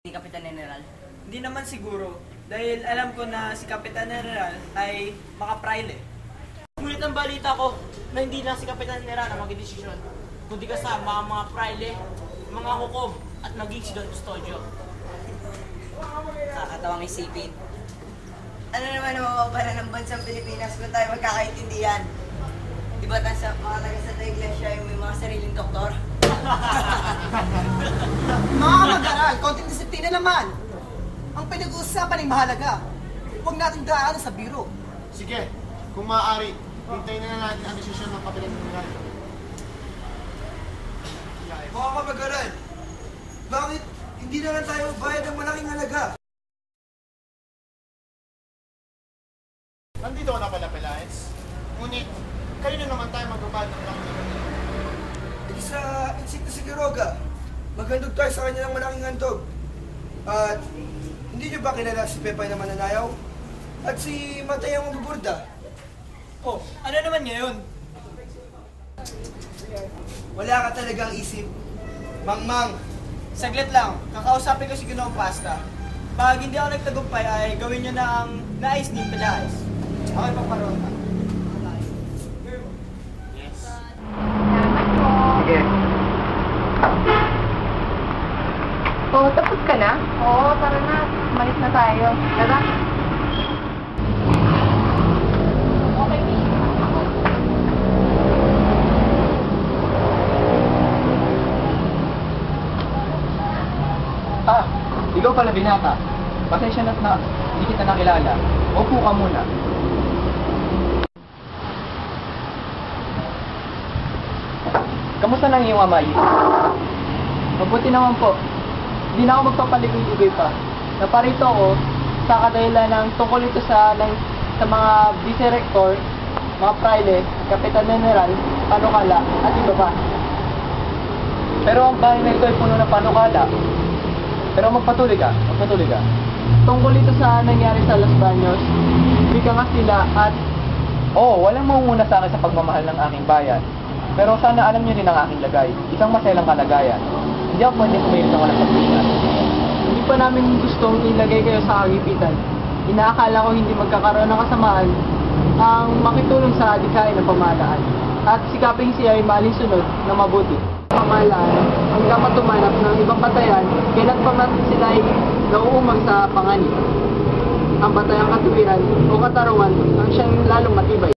ni Kapitan General? Hindi naman siguro, dahil alam ko na si Kapitan General ay makapraile. Ngunit ang balita ko na hindi lang si Kapitan General ang magdedesisyon, kundi kasama ang mga praile, mga hukom at maging si Don Custodio. Nakakatawang isipin. Ano naman ang mawawala ng bansang Pilipinas kung tayo magkakaintindihan? Di ba mga taga sa iglesia ay may mga sariling doktor? Mga kamag-aral, konting disiplina naman. Ang pinag-uusapan ay mahalaga. Huwag natin daanan sa biro. Sige, kung maaari, hintayin na natin ang desisyon ng Kapitan General. Mga kamag-aral, bakit hindi na lang tayo bayad ng malaking halaga? Nandito ka na pala, Pelaez. Ngunit, kayo na naman tayo magbabayad ng malaking halaga. Sa insik na si Quiroga, maghandog tayo sa kanya ng malaking handog. At hindi nyo ba kilala si Pepay na mananayaw? At si Matay ang mabuburda? Oh, ano naman ngayon? Wala ka talagang isip. Mangmang, Saglit lang, kakausapin ko si Ginoong Pasta. Pag hindi ako nagtagumpay ay gawin nyo na ang nais ni Pelaez. Ako'y magparota. Yes. Sige. Oo, tapos ka na? Oo, tara na. Malis na tayo. Tara. Okay, Ah, ikaw pala binata. Pasensya na hindi kita nakilala. Upo ka muna. Kamusta nang iyong amay? Mabuti naman po. Hindi na ako magpapaligoy-ligoy pa. Naparito ako sa kadahilan ng tungkol ito sa mga vice-rector, mga praile, Kapitan General, panukala, at iba pa. Pero ang bahay na ito ay puno ng panukala. Pero magpatuloy ka. Tungkol ito sa nangyari sa Los Baños, bika nga sila at walang mangunguna sa akin sa pagmamahal ng aking bayan. Pero sana alam niyo rin ang aking lagay. Isang maselang kalagayan. Hindi ako pwede kumayon ng walang pagpitan. Hindi pa namin gustong ilagay kayo sa kagipitan. Inaakala ko hindi magkakaroon ng kasamaan ang makitulong sa adikain ng pamahalaan. At sikaping siya ay malinsunod na mabuti. Pamahalaan hanggang matumanap ng ibang batayan, kailan pa man sila ay nauumang sa panganib. Ang batayang katuwiran o katarungan ang siyang lalong matibay.